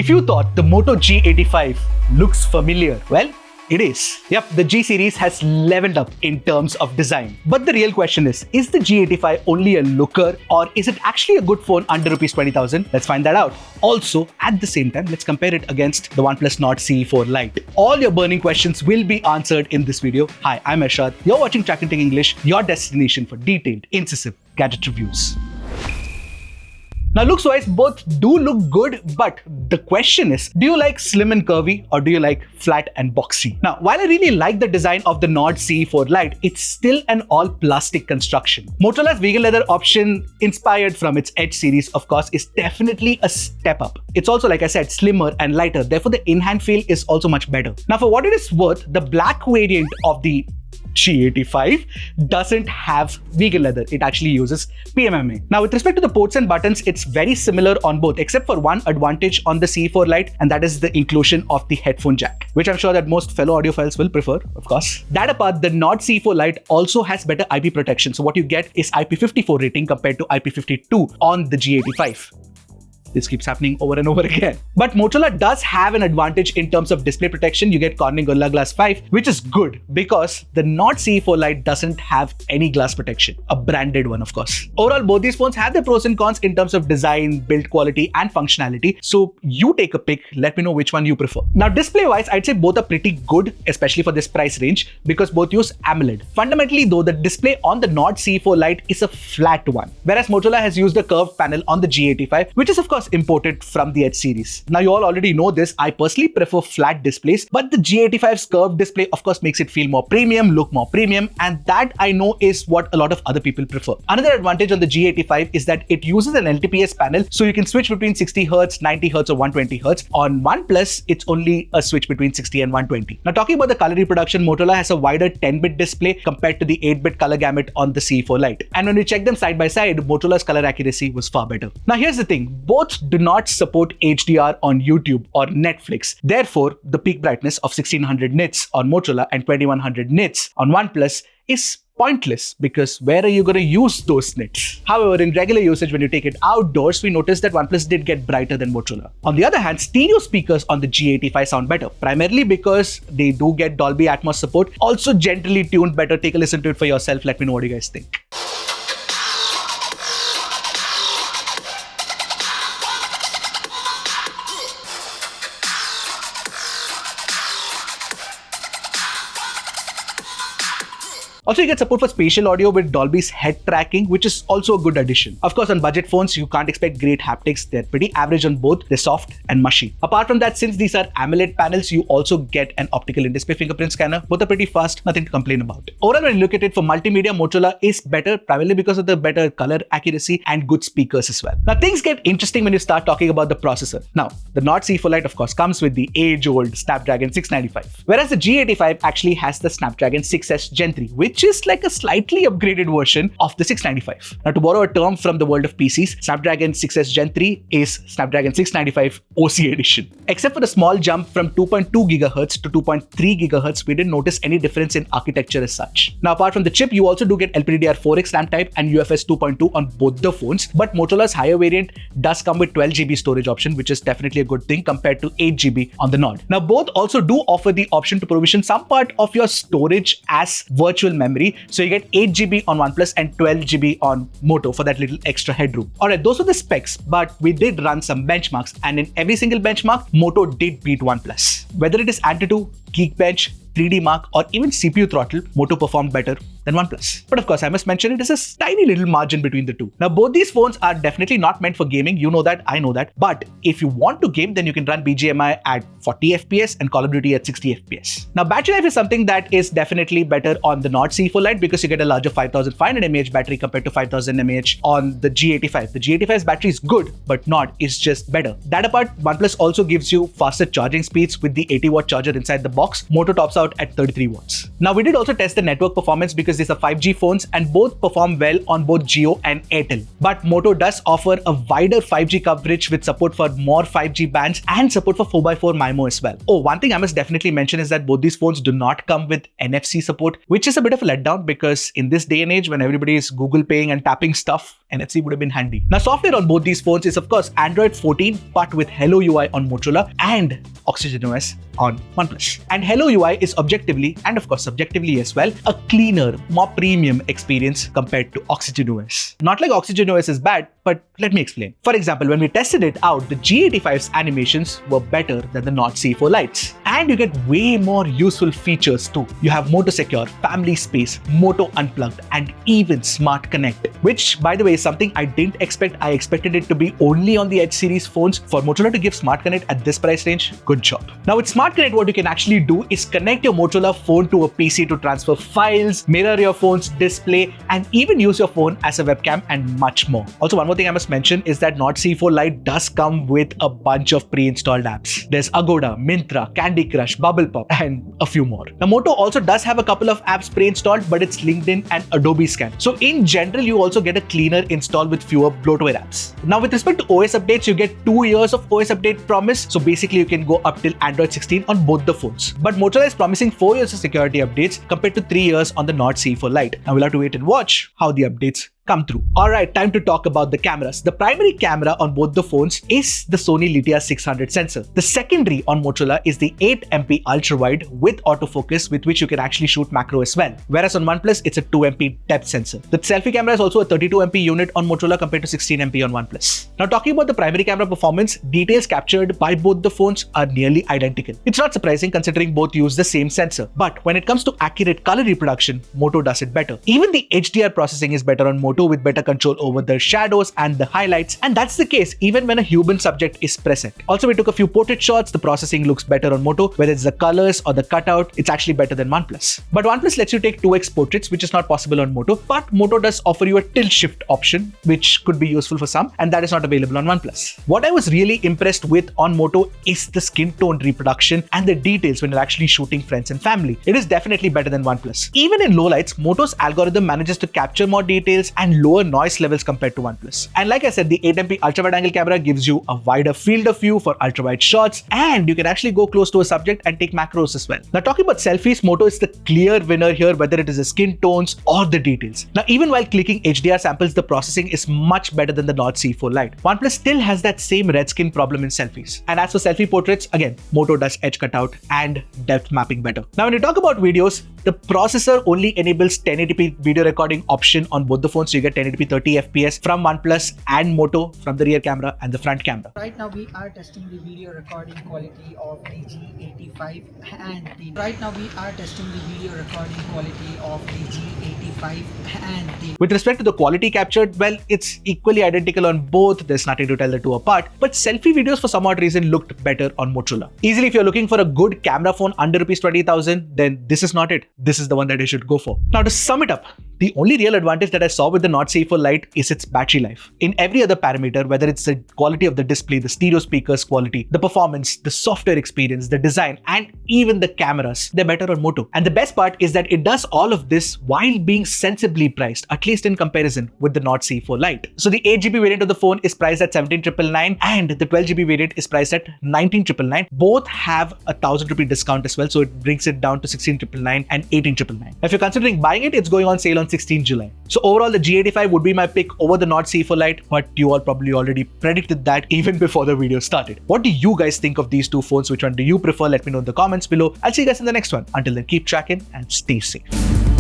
If you thought the Moto G85 looks familiar, well, it is. Yep, the G series has leveled up in terms of design. But the real question is the G85 only a looker or is it actually a good phone under Rs 20,000? Let's find that out. Also, at the same time, let's compare it against the OnePlus Nord CE4 Lite. All your burning questions will be answered in this video. Hi, I'm Arshad. You're watching Trakin English, your destination for detailed, incisive gadget reviews. Now, looks-wise, both do look good, but the question is, do you like slim and curvy or do you like flat and boxy? Now, while I really like the design of the Nord CE4 Lite, it's still an all-plastic construction. Motorola's vegan leather option, inspired from its Edge series, of course, is definitely a step up. It's also, like I said, slimmer and lighter, therefore the in-hand feel is also much better. Now, for what it is worth, the black variant of the G85 doesn't have vegan leather. It actually uses PMMA. Now, with respect to the ports and buttons, it's very similar on both, except for one advantage on the CE4 Lite, and that is the inclusion of the headphone jack, which I'm sure that most fellow audiophiles will prefer, of course. That apart, the Nord CE4 Lite also has better IP protection. So what you get is IP54 rating compared to IP52 on the G85. This keeps happening over and over again. But Motorola does have an advantage in terms of display protection. You get Corning Gorilla Glass 5, which is good because the Nord CE4 Lite doesn't have any glass protection. A branded one, of course. Overall, both these phones have their pros and cons in terms of design, build quality, and functionality. So you take a pick. Let me know which one you prefer. Now, display-wise, I'd say both are pretty good, especially for this price range, because both use AMOLED. Fundamentally, though, the display on the Nord CE4 Lite is a flat one, whereas Motorola has used a curved panel on the G85, which is, of course, imported from the Edge series. Now, you all already know this. I personally prefer flat displays, but the G85's curved display, of course, makes it feel more premium, look more premium, and that I know is what a lot of other people prefer. Another advantage on the G85 is that it uses an LTPS panel, so you can switch between 60 Hz, 90 Hz, or 120 Hz. On OnePlus, it's only a switch between 60 and 120. Now, talking about the color reproduction, Motorola has a wider 10-bit display compared to the 8-bit color gamut on the CE4 Lite. And when we check them side by side, Motorola's color accuracy was far better. Now, here's the thing. Both do not support HDR on YouTube or Netflix. Therefore, the peak brightness of 1600 nits on Motorola and 2100 nits on OnePlus is pointless because where are you going to use those nits? However, in regular usage, when you take it outdoors, we noticed that OnePlus did get brighter than Motorola. On the other hand, stereo speakers on the G85 sound better, primarily because they do get Dolby Atmos support, also gently tuned better. Take a listen to it for yourself. Let me know what you guys think. Also, you get support for spatial audio with Dolby's head tracking, which is also a good addition. Of course, on budget phones, you can't expect great haptics. They're pretty average on both. They're soft and mushy. Apart from that, since these are AMOLED panels, you also get an optical in-display fingerprint scanner. Both are pretty fast, nothing to complain about. Overall, when you look at it for multimedia, Motorola is better, primarily because of the better color accuracy and good speakers as well. Now, things get interesting when you start talking about the processor. Now, the Nord CE4 Lite, of course, comes with the age-old Snapdragon 695, whereas the G85 actually has the Snapdragon 6S Gen 3, which is like a slightly upgraded version of the 695. Now, to borrow a term from the world of PCs, Snapdragon 6S Gen 3 is Snapdragon 695 OC edition. Except for the small jump from 2.2 GHz to 2.3 GHz, we didn't notice any difference in architecture as such. Now, apart from the chip, you also do get LPDDR4X RAM type and UFS 2.2 on both the phones, but Motorola's higher variant does come with 12 GB storage option, which is definitely a good thing compared to 8 GB on the Nord. Now, both also do offer the option to provision some part of your storage as virtual memory. So you get 8 GB on OnePlus and 12 GB on Moto for that little extra headroom. Alright, those were the specs, but we did run some benchmarks, and in every single benchmark, Moto did beat OnePlus. Whether it is Antutu, Geekbench, 3D Mark, or even CPU throttle, Moto performed better than OnePlus. But of course, I must mention it is a tiny little margin between the two. Now, both these phones are definitely not meant for gaming. You know that, I know that. But if you want to game, then you can run BGMI at 40 FPS and Call of Duty at 60 FPS. Now, battery life is something that is definitely better on the Nord CE4 Lite because you get a larger 5500 mAh battery compared to 5000 mAh on the G85. The G85's battery is good, but Nord is just better. That apart, OnePlus also gives you faster charging speeds with the 80-watt charger inside the box. Moto tops out at 33 watts. Now, we did also test the network performance because because these are 5G phones and both perform well on both Jio and Airtel. But Moto does offer a wider 5G coverage with support for more 5G bands and support for 4x4 MIMO as well. Oh, one thing I must definitely mention is that both these phones do not come with NFC support, which is a bit of a letdown because in this day and age when everybody is Google Paying and tapping stuff, NFC would have been handy. Now, software on both these phones is of course Android 14, but with Hello UI on Motorola and Oxygen OS on OnePlus. And Hello UI is objectively, and of course subjectively as well, a cleaner, more premium experience compared to Oxygen OS. Not like Oxygen OS is bad, but let me explain. For example, when we tested it out, the G85's animations were better than the Nord C4 Lites. And you get way more useful features too. You have Moto Secure, Family Space, Moto Unplugged, and even Smart Connect, which by the way is something I didn't expect. I expected it to be only on the Edge series phones. For Motorola to give Smart Connect at this price range, good job. Now with Smart Connect, what you can actually do is connect your Motorola phone to a PC to transfer files, mirror your phone's display, and even use your phone as a webcam and much more. Also, one more thing I must mention is that Nord C4 Lite does come with a bunch of pre-installed apps. There's Agoda, Myntra, Candy Crush, Bubble Pop, and a few more. Now Moto also does have a couple of apps pre-installed, but it's LinkedIn and Adobe Scan. So in general, you also get a cleaner install with fewer bloatware apps. Now with respect to OS updates, you get 2 years of OS update promise. So basically you can go up till Android 16 on both the phones. But Motorola is promising 4 years of security updates compared to 3 years on the Nord C4 Lite. Now we'll have to wait and watch how the updates come through. Alright, time to talk about the cameras. The primary camera on both the phones is the Sony Lite 600 sensor. The secondary on Motorola is the 8MP ultra-wide with autofocus with which you can actually shoot macro as well. Whereas on OnePlus, it's a 2MP depth sensor. The selfie camera is also a 32MP unit on Motorola compared to 16MP on OnePlus. Now talking about the primary camera performance, details captured by both the phones are nearly identical. It's not surprising considering both use the same sensor. But when it comes to accurate color reproduction, Moto does it better. Even the HDR processing is better on Moto with better control over the shadows and the highlights, and that's the case even when a human subject is present. Also, we took a few portrait shots. The processing looks better on Moto, whether it's the colors or the cutout, it's actually better than OnePlus. But OnePlus lets you take 2x portraits, which is not possible on Moto, but Moto does offer you a tilt shift option, which could be useful for some, and that is not available on OnePlus. What I was really impressed with on Moto is the skin tone reproduction and the details when you're actually shooting friends and family. It is definitely better than OnePlus. Even in low lights, Moto's algorithm manages to capture more details and lower noise levels compared to OnePlus. And like I said, the 8MP ultra-wide angle camera gives you a wider field of view for ultra-wide shots, and you can actually go close to a subject and take macros as well. Now talking about selfies, Moto is the clear winner here, whether it is the skin tones or the details. Now even while clicking HDR samples, the processing is much better than the Nord C4 Lite. OnePlus still has that same red skin problem in selfies. And as for selfie portraits, again, Moto does edge cutout and depth mapping better. Now when you talk about videos, the processor only enables 1080p video recording option on both the phones, so you get 1080p 30 FPS from OnePlus and Moto from the rear camera and the front camera. Right now we are testing the video recording quality of the G85 and the With respect to the quality captured, well, it's equally identical on both. There's nothing to tell the two apart, but selfie videos for some odd reason looked better on Motorola. Easily, if you're looking for a good camera phone under ₹20,000, then this is not it. This is the one that you should go for. Now to sum it up, the only real advantage that I saw with the Nord C4 Lite is its battery life. In every other parameter, whether it's the quality of the display, the stereo speakers quality, the performance, the software experience, the design, and even the cameras, they're better on Moto. And the best part is that it does all of this while being sensibly priced, at least in comparison with the Nord C4 Lite. So the 8GB variant of the phone is priced at 17,999 and the 12GB variant is priced at 19,999. Both have a ₹1,000 discount as well, so it brings it down to 16,999 and 18,999. If you're considering buying it, it's going on sale on 16 July. So overall, the G85 would be my pick over the Nord C4 Lite, but you all probably already predicted that even before the video started. What do you guys think of these two phones? Which one do you prefer? Let me know in the comments below. I'll see you guys in the next one. Until then, keep tracking and stay safe.